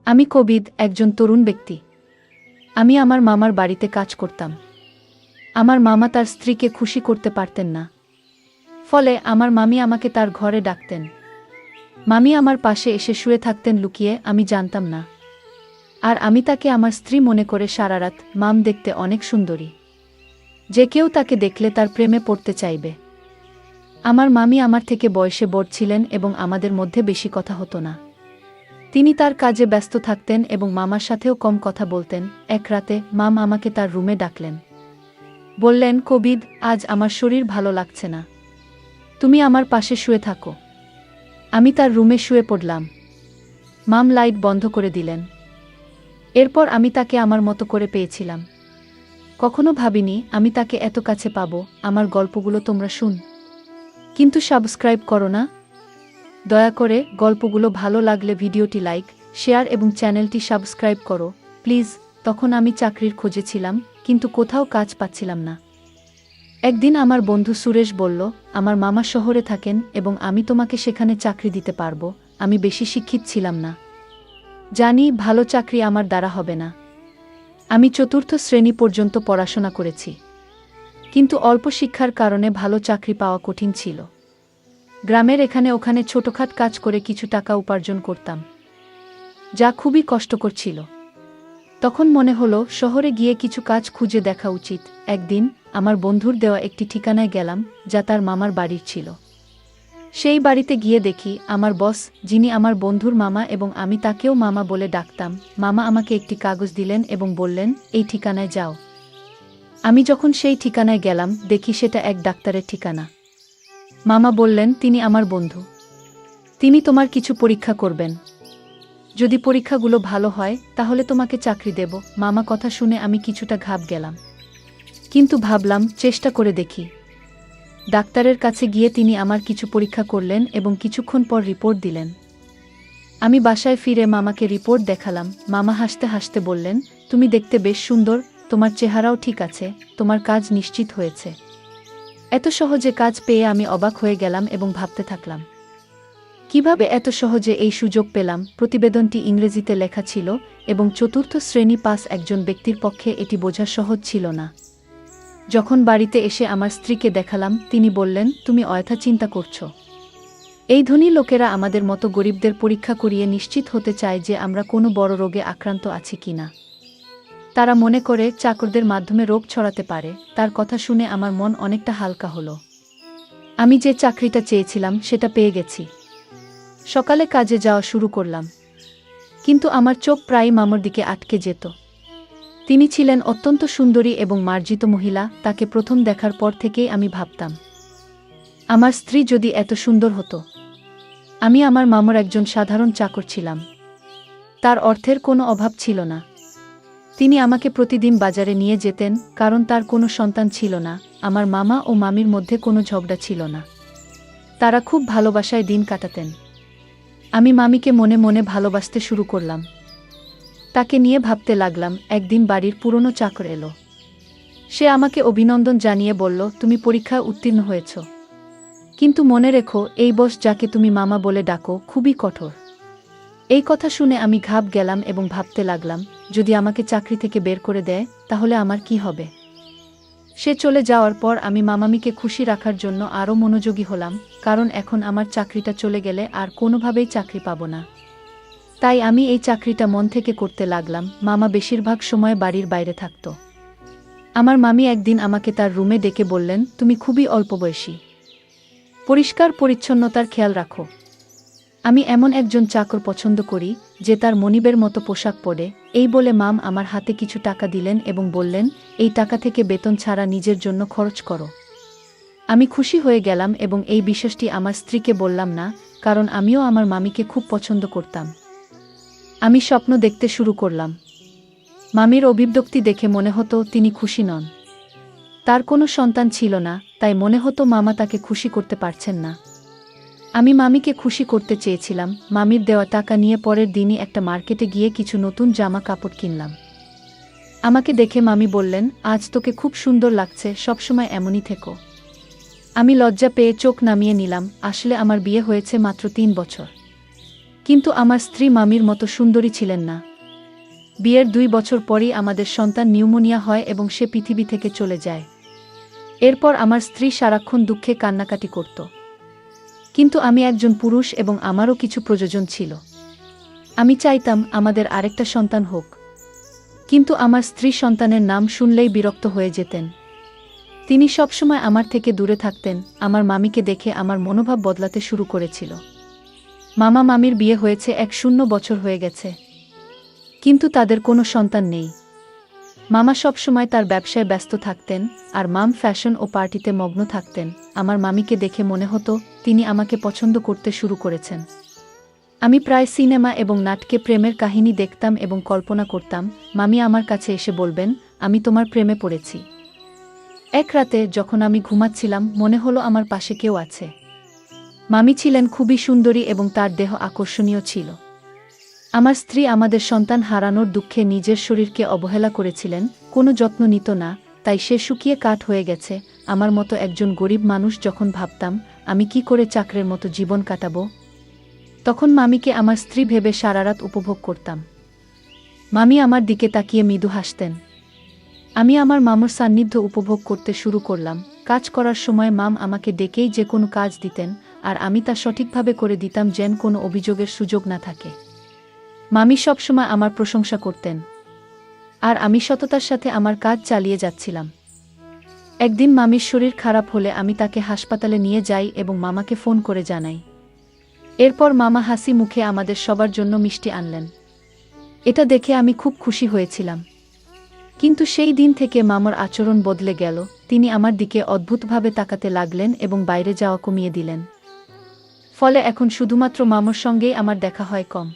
আমি কবিদ, একজন তরুণ ব্যক্তি। আমি আমার মামার বাড়িতে কাজ করতাম। আমার মামা তার স্ত্রীকে খুশি করতে পারতেন না। ফলে আমার মামি আমাকে তার ঘরে ডাকতেন। মামি আমার পাশে এসে শুয়ে থাকতেন লুকিয়ে, আমি জানতাম না। আর আমি তাকে আমার স্ত্রী মনে করে সারারাত। মাম দেখতে অনেক সুন্দরী, যে কেউ তাকে দেখলে তার প্রেমে পড়তে চাইবে। আমার মামি আমার থেকে বয়সে বড় ছিলেন এবং আমাদের মধ্যে বেশি কথা হতো না। তিনি তার কাজে ব্যস্ত থাকতেন এবং মামার সাথেও কম কথা বলতেন। এক রাতে মাম আমাকে তার রুমে ডাকলেন। বললেন, কবিদ, আজ আমার শরীর ভালো লাগছে না, তুমি আমার পাশে শুয়ে থাকো। আমি তার রুমে শুয়ে পড়লাম। মাম লাইট বন্ধ করে দিলেন। এরপর আমি তাকে আমার মতো করে পেয়েছিলাম। কখনো ভাবিনি আমি তাকে এত কাছে পাবো। আমার গল্পগুলো তোমরা শুন, কিন্তু সাবস্ক্রাইব করো না। দয়া করে গল্পগুলো ভালো লাগলে ভিডিওটি লাইক, শেয়ার এবং চ্যানেলটি সাবস্ক্রাইব করো প্লিজ। তখন আমি চাকরির খোঁজে ছিলাম, কিন্তু কোথাও কাজ পাচ্ছিলাম না। একদিন আমার বন্ধু সুরেশ বলল, আমার মামা শহরে থাকেন এবং আমি তোমাকে সেখানে চাকরি দিতে পারবো। আমি বেশি শিক্ষিত ছিলাম না, জানি ভালো চাকরি আমার দ্বারা হবে না। আমি চতুর্থ শ্রেণী পর্যন্ত পড়াশোনা করেছি, কিন্তু অল্প শিক্ষার কারণে ভালো চাকরি পাওয়া কঠিন ছিল। গ্রামের এখানে ওখানে ছোটখাট কাজ করে কিছু টাকা উপার্জন করতাম, যা খুবই কষ্টকর ছিল। তখন মনে হলো শহরে গিয়ে কিছু কাজ খুঁজে দেখা উচিত। একদিন আমার বন্ধুর দেওয়া একটি ঠিকানায় গেলাম, যা তার মামার বাড়ির ছিল। সেই বাড়িতে গিয়ে দেখি আমার বস, যিনি আমার বন্ধুর মামা এবং আমি তাকেও মামা বলে ডাকতাম, মামা আমাকে একটি কাগজ দিলেন এবং বললেন, এই ঠিকানায় যাও। আমি যখন সেই ঠিকানায় গেলাম, দেখি সেটা এক ডাক্তারের ঠিকানা। মামা বললেন, তিনি আমার বন্ধু, তিনি তোমার কিছু পরীক্ষা করবেন। যদি পরীক্ষাগুলো ভালো হয় তাহলে তোমাকে চাকরি দেব। মামা কথা শুনে আমি কিছুটা ঘাব গেলাম, কিন্তু ভাবলাম চেষ্টা করে দেখি। ডাক্তারের কাছে গিয়ে তিনি আমার কিছু পরীক্ষা করলেন এবং কিছুক্ষণ পর রিপোর্ট দিলেন। আমি বাসায় ফিরে মামাকে রিপোর্ট দেখালাম। মামা হাসতে হাসতে বললেন, তুমি দেখতে বেশ সুন্দর, তোমার চেহারাও ঠিক আছে, তোমার কাজ নিশ্চিত হয়েছে। এত সহজে কাজ পেয়ে আমি অবাক হয়ে গেলাম এবং ভাবতে থাকলাম, কিভাবে এত সহজে এই সুযোগ পেলাম। প্রতিবেদনটি ইংরেজিতে লেখা ছিল এবং চতুর্থ শ্রেণী পাস একজন ব্যক্তির পক্ষে এটি বোঝা সহজ ছিল না। যখন বাড়িতে এসে আমার স্ত্রীকে দেখালাম, তিনি বললেন, তুমি অযথা চিন্তা করছো। এই ধনী লোকেরা আমাদের মতো গরিবদের পরীক্ষা করিয়ে নিশ্চিত হতে চায় যে আমরা কোনো বড় রোগে আক্রান্ত আছি কিনা। তারা মনে করে চাকরদের মাধ্যমে রোগ ছড়াতে পারে। তার কথা শুনে আমার মন অনেকটা হালকা হলো। আমি যে চাকরিটা চেয়েছিলাম সেটা পেয়ে গেছি। সকালে কাজে যাওয়া শুরু করলাম, কিন্তু আমার চোখ প্রায় মামার দিকে আটকে যেত। তিনি ছিলেন অত্যন্ত সুন্দরী এবং মার্জিত মহিলা। তাকে প্রথম দেখার পর থেকেই আমি ভাবতাম, আমার স্ত্রী যদি এত সুন্দর হতো। আমি আমার মামার একজন সাধারণ চাকর ছিলাম। তার অর্থের কোনো অভাব ছিল না। তিনি আমাকে প্রতিদিন বাজারে নিয়ে যেতেন, কারণ তার কোনো সন্তান ছিল না। আমার মামা ও মামির মধ্যে কোনো ঝগড়া ছিল না। তারা খুব ভালোবাসায় দিন কাটাতেন। আমি মামিকে মনে মনে ভালোবাসতে শুরু করলাম। তাকে নিয়ে ভাবতে লাগলাম। একদিন বাড়ির পুরনো চাকর এলো। সে আমাকে অভিনন্দন জানিয়ে বলল, তুমি পরীক্ষায় উত্তীর্ণ হয়েছ, কিন্তু মনে রেখো, এই বস যাকে তুমি মামা বলে ডাকো খুবই কঠোর। এই কথা শুনে আমি ঘাব গেলাম এবং ভাবতে লাগলাম, যদি আমাকে চাকরি থেকে বের করে দেয় তাহলে আমার কি হবে। সে চলে যাওয়ার পর আমি মামামিকে খুশি রাখার জন্য আরও মনোযোগী হলাম, কারণ এখন আমার চাকরিটা চলে গেলে আর কোনোভাবেই চাকরি পাব না। তাই আমি এই চাকরিটা মন থেকে করতে লাগলাম। মামা বেশিরভাগ সময় বাড়ির বাইরে থাকত। আমার মামি একদিন আমাকে তার রুমে ডেকে বললেন, তুমি খুবই অল্প বয়সী, পরিষ্কার পরিচ্ছন্নতার খেয়াল রাখো। আমি এমন একজন চাকর পছন্দ করি যে তার মনিবের মতো পোশাক পরে। এই বলে মাম আমার হাতে কিছু টাকা দিলেন এবং বললেন, এই টাকা থেকে বেতন ছাড়া নিজের জন্য খরচ করো। আমি খুশি হয়ে গেলাম এবং এই বিষয়টি আমার স্ত্রীকে বললাম না, কারণ আমিও আমার মামিকে খুব পছন্দ করতাম। আমি স্বপ্ন দেখতে শুরু করলাম। মামির অভিব্যক্তি দেখে মনে হতো তিনি খুশি নন। তার কোনো সন্তান ছিল না, তাই মনে হতো মামা তাকে খুশি করতে পারছেন না। আমি মামিকে খুশি করতে চেয়েছিলাম। মামির দেওয়া টাকা নিয়ে পরের দিনই একটা মার্কেটে গিয়ে কিছু নতুন জামা কাপড় কিনলাম। আমাকে দেখে মামি বললেন, আজ তোকে খুব সুন্দর লাগছে, সবসময় এমনই থেকো। আমি লজ্জা পেয়ে চোখ নামিয়ে নিলাম। আসলে আমার বিয়ে হয়েছে মাত্র 3 বছর। কিন্তু আমার স্ত্রী মামির মতো সুন্দরী ছিলেন না। বিয়ের 2 বছর পরই আমাদের সন্তান নিউমোনিয়া হয় এবং সে পৃথিবী থেকে চলে যায়। এরপর আমার স্ত্রী সারাক্ষণ দুঃখে কান্নাকাটি করত। কিন্তু আমি একজন পুরুষ এবং আমারও কিছু প্রয়োজন ছিল। আমি চাইতাম আমাদের আরেকটা সন্তান হোক। কিন্তু আমার স্ত্রী সন্তানের নাম শুনলেই বিরক্ত হয়ে যেতেন। তিনি সবসময় আমার থেকে দূরে থাকতেন। আমার মামিকে দেখে আমার মনোভাব বদলাতে শুরু করেছিল। মামা মামির বিয়ে হয়েছে 1 বছর হয়ে গেছে, কিন্তু তাদের কোনো সন্তান নেই। মামা সবসময় তার ব্যবসায় ব্যস্ত থাকতেন আর মাম ফ্যাশন ও পার্টিতে মগ্ন থাকতেন। আমার মামিকে দেখে মনে হতো তিনি আমাকে পছন্দ করতে শুরু করেছেন। আমি প্রায় সিনেমা এবং নাটকে প্রেমের কাহিনী দেখতাম এবং কল্পনা করতাম মামি আমার কাছে এসে বলবেন, আমি তোমার প্রেমে পড়েছি। এক রাতে যখন আমি ঘুমাচ্ছিলাম মনে হলো আমার পাশে কেউ আছে। মামি ছিলেন খুবই সুন্দরী এবং তার দেহ আকর্ষণীয় ছিল। আমার স্ত্রী আমাদের সন্তান হারানোর দুঃখে নিজের শরীরকে অবহেলা করেছিলেন, কোনো যত্ন নিত না, তাই সে শুকিয়ে কাঠ হয়ে গেছে। আমার মতো একজন গরিব মানুষ যখন ভাবতাম আমি কি করে চাকরের মতো জীবন কাটাবো, তখন মামিকে আমার স্ত্রী ভেবে সারারাত উপভোগ করতাম। মামি আমার দিকে তাকিয়ে মৃদু হাসতেন। আমি আমার মামুর সান্নিধ্য উপভোগ করতে শুরু করলাম। কাজ করার সময় মাম আমাকে ডেকেই যে কোনো কাজ দিতেন আর আমি তা সঠিকভাবে করে দিতাম, যেন কোনো অভিযোগের সুযোগ না থাকে। মামি সবসময় আমার প্রশংসা করতেন আর আমি সততার সাথে আমার কাজ চালিয়ে যাচ্ছিলাম। একদিন মামির শরীর খারাপ হলে আমি তাকে হাসপাতালে নিয়ে যাই এবং মামাকে ফোন করে জানাই। এরপর মামা হাসি মুখে আমাদের সবার জন্য মিষ্টি আনলেন। এটা দেখে আমি খুব খুশি হয়েছিলাম। কিন্তু সেই দিন থেকে মামার আচরণ বদলে গেল। তিনি আমার দিকে অদ্ভুতভাবে তাকাতে লাগলেন এবং বাইরে যাওয়া কমিয়ে দিলেন। ফলে এখন শুধুমাত্র মামার সঙ্গেই আমার দেখা হয় কম।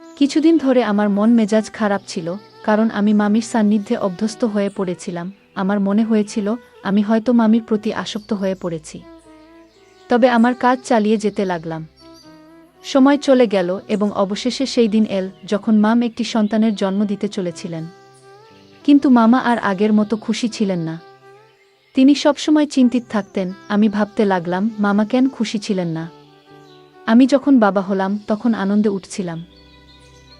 কিছুদিন ধরে আমার মন মেজাজ খারাপ ছিল, কারণ আমি মামির সান্নিধ্যে অভ্যস্ত হয়ে পড়েছিলাম। আমার মনে হয়েছিল আমি হয়তো মামির প্রতি আসক্ত হয়ে পড়েছি। তবে আমার কাজ চালিয়ে যেতে লাগলাম। সময় চলে গেল এবং অবশেষে সেই দিন এল যখন মাম একটি সন্তানের জন্ম দিতে চলেছিলেন। কিন্তু মামা আর আগের মতো খুশি ছিলেন না। তিনি সবসময় চিন্তিত থাকতেন। আমি ভাবতে লাগলাম মামা কেন খুশি ছিলেন না। আমি যখন বাবা হলাম তখন আনন্দে উঠছিলাম,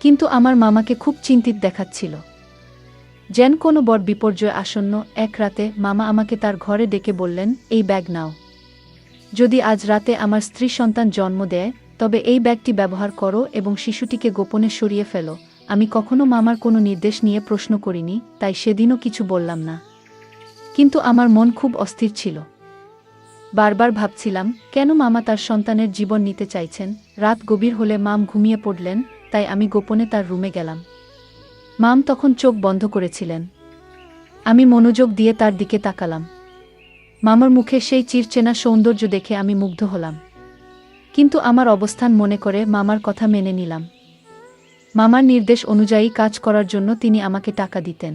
কিন্তু আমার মামাকে খুব চিন্তিত দেখাচ্ছিল, যেন কোনো বড় বিপর্যয় আসন্ন। এক রাতে মামা আমাকে তার ঘরে ডেকে বললেন, এই ব্যাগ নাও। যদি আজ রাতে আমার স্ত্রী সন্তান জন্ম দেয় তবে এই ব্যাগটি ব্যবহার করো এবং শিশুটিকে গোপনে সরিয়ে ফেলো। আমি কখনো মামার কোনো নির্দেশ নিয়ে প্রশ্ন করিনি, তাই সেদিনও কিছু বললাম না। কিন্তু আমার মন খুব অস্থির ছিল। বারবার ভাবছিলাম কেন মামা তার সন্তানের জীবন নিতে চাইছেন। রাত গভীর হলে মাম ঘুমিয়ে পড়লেন, তাই আমি গোপনে তার রুমে গেলাম। মাম তখন চোখ বন্ধ করেছিলেন। আমি মনোযোগ দিয়ে তার দিকে তাকালাম। মামার মুখে সেই চিরচেনা সৌন্দর্য দেখে আমি মুগ্ধ হলাম। কিন্তু আমার অবস্থান মনে করে মামার কথা মেনে নিলাম। মামার নির্দেশ অনুযায়ী কাজ করার জন্য তিনি আমাকে টাকা দিতেন।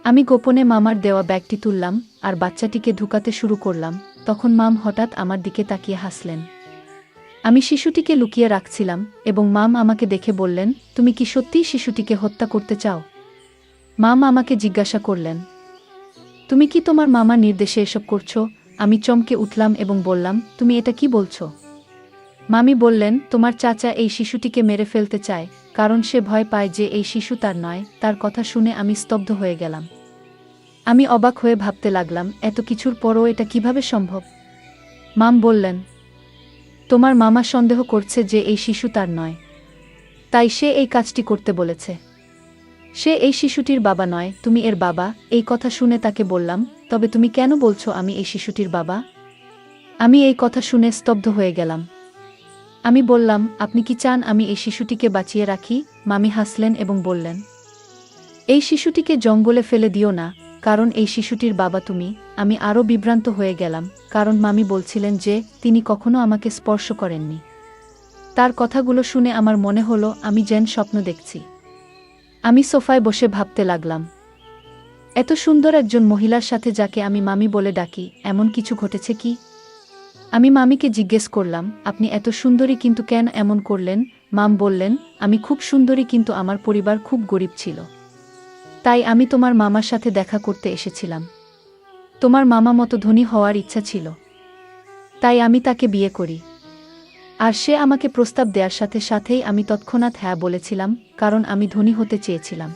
আমি গোপনে মামার দেওয়া ব্যাগটি তুললাম আর বাচ্চাটিকে ঢুকাতে শুরু করলাম। তখন মাম হঠাৎ আমার দিকে তাকিয়ে হাসলেন। আমি শিশুটিকে লুকিয়ে রাখছিলাম এবং মাম আমাকে দেখে বললেন, তুমি কি সত্যিই শিশুটিকে হত্যা করতে চাও? মাম আমাকে জিজ্ঞাসা করলেন, তুমি কি তোমার মামার নির্দেশে এসব করছো? আমি চমকে উঠলাম এবং বললাম, তুমি এটা কি বলছো? মামি বললেন, তোমার চাচা এই শিশুটিকে মেরে ফেলতে চায়, কারণ সে ভয় পায় যে এই শিশু তার নয়। তার কথা শুনে আমি স্তব্ধ হয়ে গেলাম। আমি অবাক হয়ে ভাবতে লাগলাম, এত কিছুর পরও এটা কিভাবে সম্ভব? মাম বললেন, তোমার মামা সন্দেহ করছে যে এই শিশু তার নয়, তাই সে এই কাজটি করতে বলেছে। সে এই শিশুটির বাবা নয়, তুমি এর বাবা। এই কথা শুনে তাকে বললাম, তবে তুমি কেন বলছো আমি এই শিশুটির বাবা? আমি এই কথা শুনে স্তব্ধ হয়ে গেলাম। আমি বললাম, আপনি কি চান আমি এই শিশুটিকে বাঁচিয়ে রাখি? মামি হাসলেন এবং বললেন, এই শিশুটিকে জঙ্গলে ফেলে দিও না, কারণ এই শিশুটির বাবা তুমি। আমি আরও বিভ্রান্ত হয়ে গেলাম, কারণ মামি বলছিলেন যে তিনি কখনো আমাকে স্পর্শ করেননি। তার কথাগুলো শুনে আমার মনে হলো আমি যেন স্বপ্ন দেখছি। আমি সোফায় বসে ভাবতে লাগলাম, এত সুন্দর একজন মহিলার সাথে যাকে আমি মামি বলে ডাকি, এমন কিছু ঘটেছে কি? আমি মামিকে জিজ্ঞেস করলাম, আপনি এত সুন্দরী কিন্তু কেন এমন করলেন? মাম বললেন, আমি খুব সুন্দরী কিন্তু আমার পরিবার খুব গরিব ছিল, তাই আমি তোমার মামার সাথে দেখা করতে এসেছিলাম। তোমার মামা মতো ধনী হওয়ার ইচ্ছা ছিল, তাই আমি তাকে বিয়ে করি। আর সে আমাকে প্রস্তাব দেওয়ার সাথে সাথেই আমি তৎক্ষণাৎ হ্যাঁ বলেছিলাম, কারণ আমি ধনী হতে চেয়েছিলাম।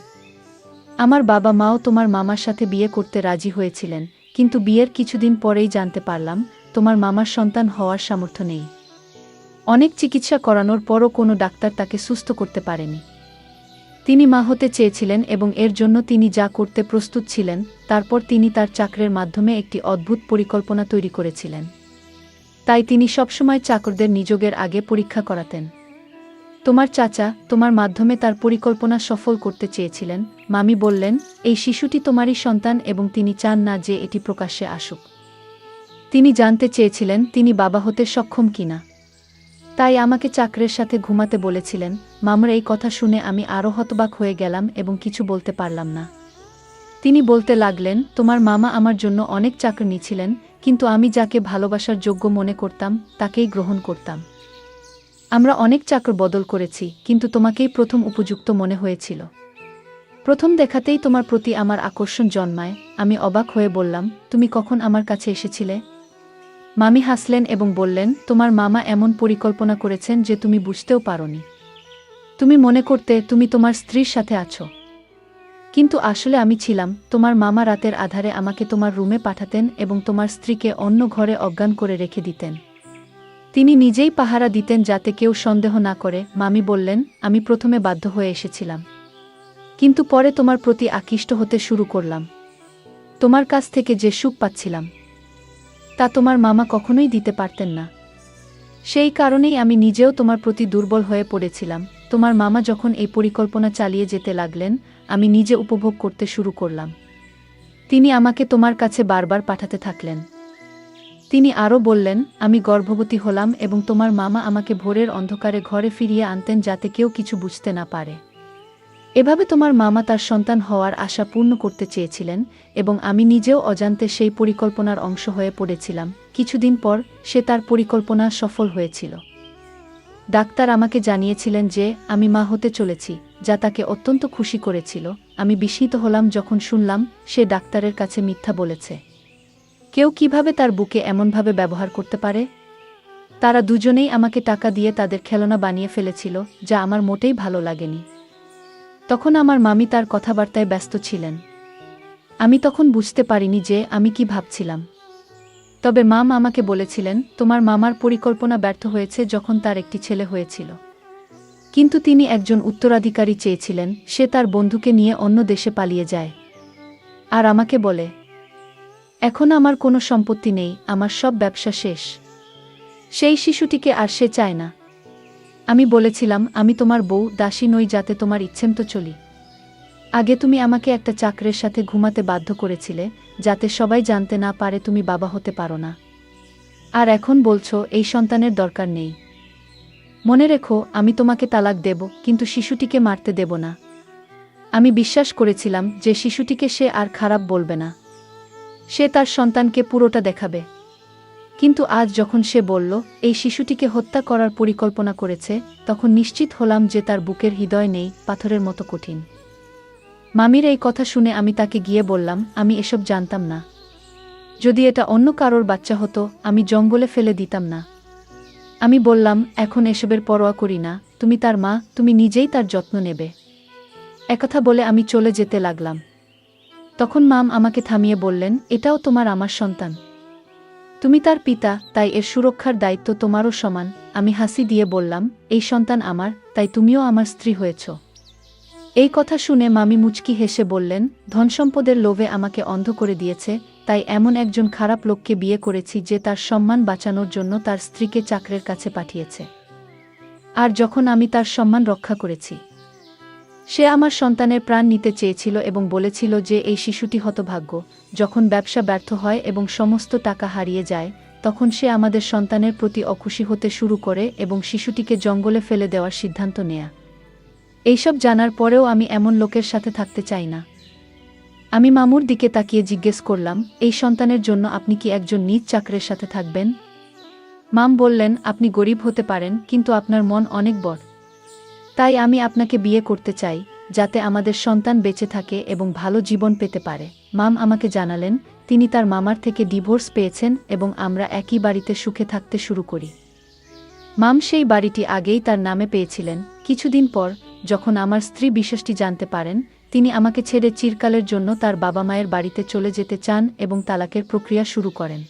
আমার বাবা মাও তোমার মামার সাথে বিয়ে করতে রাজি হয়েছিলেন, কিন্তু বিয়ের কিছুদিন পরেই জানতে পারলাম তোমার মামার সন্তান হওয়ার সামর্থ্য নেই। অনেক চিকিৎসা করানোর পরও কোনো ডাক্তার তাকে সুস্থ করতে পারেনি। তিনি মা হতে চেয়েছিলেন এবং এর জন্য তিনি যা করতে প্রস্তুত ছিলেন, তারপর তিনি তার চাকরের মাধ্যমে একটি অদ্ভুত পরিকল্পনা তৈরি করেছিলেন। তাই তিনি সবসময় চাকরদের নিযোগের আগে পরীক্ষা করাতেন। তোমার চাচা তোমার মাধ্যমে তার পরিকল্পনা সফল করতে চেয়েছিলেন। মামি বললেন, এই শিশুটি তোমারই সন্তান এবং তিনি চান না যে এটি প্রকাশ্যে আসুক। তিনি জানতে চেয়েছিলেন তিনি বাবা হতে সক্ষম কিনা। তাই আমাকে চাকরের সাথে ঘুমাতে বলেছিলেন। মামার এই কথা শুনে আমি আরও হতবাক হয়ে গেলাম এবং কিছু বলতে পারলাম না। তিনি বলতে লাগলেন, তোমার মামা আমার জন্য অনেক চাকর নিয়েছিলেন, কিন্তু আমি যাকে ভালোবাসার যোগ্য মনে করতাম তাকেই গ্রহণ করতাম। আমরা অনেক চাকর বদল করেছি, কিন্তু তোমাকেই প্রথম উপযুক্ত মনে হয়েছিল। প্রথম দেখাতেই তোমার প্রতি আমার আকর্ষণ জন্মায়। আমি অবাক হয়ে বললাম, তুমি কখন আমার কাছে এসেছিলে? মামি হাসলেন এবং বললেন, তোমার মামা এমন পরিকল্পনা করেছেন যে তুমি বুঝতেও পারোনি। তুমি মনে করতে তুমি তোমার স্ত্রীর সাথে আছো, কিন্তু আসলে আমি ছিলাম। তোমার মামা রাতের আধারে আমাকে তোমার রুমে পাঠাতেন এবং তোমার স্ত্রীকে অন্য ঘরে অজ্ঞান করে রেখে দিতেন। তিনি নিজেই পাহারা দিতেন যাতে কেউ সন্দেহ না করে। মামি বললেন, আমি প্রথমে বাধ্য হয়ে এসেছিলাম, কিন্তু পরে তোমার প্রতি আকৃষ্ট হতে শুরু করলাম। তোমার কাছ থেকে যে সুখ পাচ্ছিলাম তা তোমার মামা কখনোই দিতে পারতেন না। সেই কারণেই আমি নিজেও তোমার প্রতি দুর্বল হয়ে পড়েছিলাম। তোমার মামা যখন এই পরিকল্পনা চালিয়ে যেতে লাগলেন, আমি নিজে উপভোগ করতে শুরু করলাম। তিনি আমাকে তোমার কাছে বারবার পাঠাতে থাকলেন। তিনি আরও বললেন, আমি গর্ভবতী হলাম এবং তোমার মামা আমাকে ভোরের অন্ধকারে ঘরে ফিরিয়ে আনতেন যাতে কেউ কিছু বুঝতে না পারে। এভাবে তোমার মামা তার সন্তান হওয়ার আশা পূর্ণ করতে চেয়েছিলেন এবং আমি নিজেও অজান্তে সেই পরিকল্পনার অংশ হয়ে পড়েছিলাম। কিছুদিন পর সে তার পরিকল্পনা সফল হয়েছিল। ডাক্তার আমাকে জানিয়েছিলেন যে আমি মা হতে চলেছি, যা তাকে অত্যন্ত খুশি করেছিল। আমি বিস্মিত হলাম যখন শুনলাম সে ডাক্তারের কাছে মিথ্যা বলেছে। কেউ কিভাবে তার বুকে এমনভাবে ব্যবহার করতে পারে? তারা দুজনেই আমাকে টাকা দিয়ে তাদের খেলনা বানিয়ে ফেলেছিল, যা আমার মোটেই ভালো লাগেনি। তখন আমার মামি তার কথাবার্তায় ব্যস্ত ছিলেন। আমি তখন বুঝতে পারিনি যে আমি কি ভাবছিলাম। তবে মাম আমাকে বলেছিলেন, তোমার মামার পরিকল্পনা ব্যর্থ হয়েছে যখন তার একটি ছেলে হয়েছিল, কিন্তু তিনি একজন উত্তরাধিকারী চেয়েছিলেন। সে তার বন্ধুকে নিয়ে অন্য দেশে পালিয়ে যায় আর আমাকে বলে, এখন আমার কোনো সম্পত্তি নেই, আমার সব ব্যবসা শেষ। সেই শিশুটিকে আর সে চায় না। আমি বলেছিলাম, আমি তোমার বউ দাসী নই যাতে তোমার ইচ্ছেমতো চলি। আগে তুমি আমাকে একটা চাকরের সাথে ঘুমাতে বাধ্য করেছিলে যাতে সবাই জানতে না পারে তুমি বাবা হতে পারো না। আর এখন বলছো এই সন্তানের দরকার নেই। মনে রেখো, আমি তোমাকে তালাক দেব, কিন্তু শিশুটিকে মারতে দেব না। আমি বিশ্বাস করেছিলাম যে শিশুটিকে সে আর খারাপ বলবে না, সে তার সন্তানকে পুরোটা দেখাবে। কিন্তু আজ যখন সে বলল এই শিশুটিকে হত্যা করার পরিকল্পনা করেছে, তখন নিশ্চিত হলাম যে তার বুকের হৃদয় নেই, পাথরের মতো কঠিন। মামির এই কথা শুনে আমি তাকে গিয়ে বললাম, আমি এসব জানতাম না। যদি এটা অন্য কারোর বাচ্চা হতো, আমি জঙ্গলে ফেলে দিতাম না। আমি বললাম, এখন এসবের পরোয়া করি না, তুমি তার মা, তুমি নিজেই তার যত্ন নেবে। একথা বলে আমি চলে যেতে লাগলাম। তখন মাম আমাকে থামিয়ে বললেন, এটাও তোমার আমার সন্তান। তুমি তার পিতা, তাই এর সুরক্ষার দায়িত্ব তোমারও সমান। আমি হাসি দিয়ে বললাম, এই সন্তান আমার, তাই তুমিও আমার স্ত্রী হয়েছ। এই কথা শুনে মামি মুচকি হেসে বললেন, ধনসম্পদের লোভে আমাকে অন্ধ করে দিয়েছে, তাই এমন একজন খারাপ লোককে বিয়ে করেছি যে তার সম্মান বাঁচানোর জন্য তার স্ত্রীকে চাকরের কাছে পাঠিয়েছে। আর যখন আমি তার সম্মান রক্ষা করেছি, সে আমার সন্তানের প্রাণ নিতে চেয়েছিল এবং বলেছিল যে এই শিশুটি হতভাগ্য। যখন ব্যবসা ব্যর্থ হয় এবং সমস্ত টাকা হারিয়ে যায়, তখন সে আমাদের সন্তানের প্রতি অখুশি হতে শুরু করে এবং শিশুটিকে জঙ্গলে ফেলে দেওয়ার সিদ্ধান্ত নেয়। এইসব জানার পরেও আমি এমন লোকের সাথে থাকতে চাই না। আমি মামুর দিকে তাকিয়ে জিজ্ঞেস করলাম, এই সন্তানের জন্য আপনি কি একজন নিজ চাকরের সাথে থাকবেন? মাম বললেন, আপনি গরিব হতে পারেন, কিন্তু আপনার মন অনেক বড়। তাই আমি আপনাকে বিয়ে করতে চাই, যাতে আমাদের সন্তান বেঁচে থাকে এবং ভালো জীবন পেতে পারে। মাম আমাকে জানালেন তিনি তার মামার থেকে ডিভোর্স পেয়েছেন এবং আমরা একই বাড়িতে সুখে থাকতে শুরু করি। মাম সেই বাড়িটি আগেই তার নামে পেয়েছিলেন। কিছুদিন পর যখন আমার স্ত্রী বিষয়টি জানতে পারেন, তিনি আমাকে ছেড়ে চিরকালের জন্য তার বাবা মায়ের বাড়িতে চলে যেতে চান এবং তালাকের প্রক্রিয়া শুরু করেন।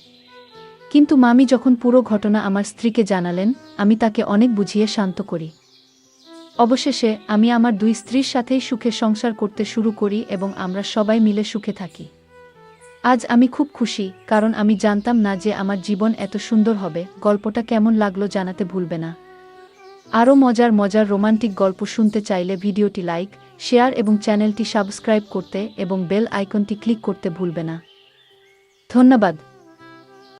কিন্তু মামি যখন পুরো ঘটনা আমার স্ত্রীকে জানালেন, আমি তাকে অনেক বুঝিয়ে শান্ত করি। অবশেষে আমি আমার দুই স্ত্রীর সাথেই সুখে সংসার করতে শুরু করি এবং আমরা সবাই মিলে সুখে থাকি। আজ আমি খুব খুশি, কারণ আমি জানতাম না যে আমার জীবন এত সুন্দর হবে। গল্পটা কেমন লাগলো জানাতে ভুলবে না। আরও মজার মজার রোমান্টিক গল্প শুনতে চাইলে ভিডিওটি লাইক, শেয়ার এবং চ্যানেলটি সাবস্ক্রাইব করতে এবং বেল আইকনটি ক্লিক করতে ভুলবে না। ধন্যবাদ।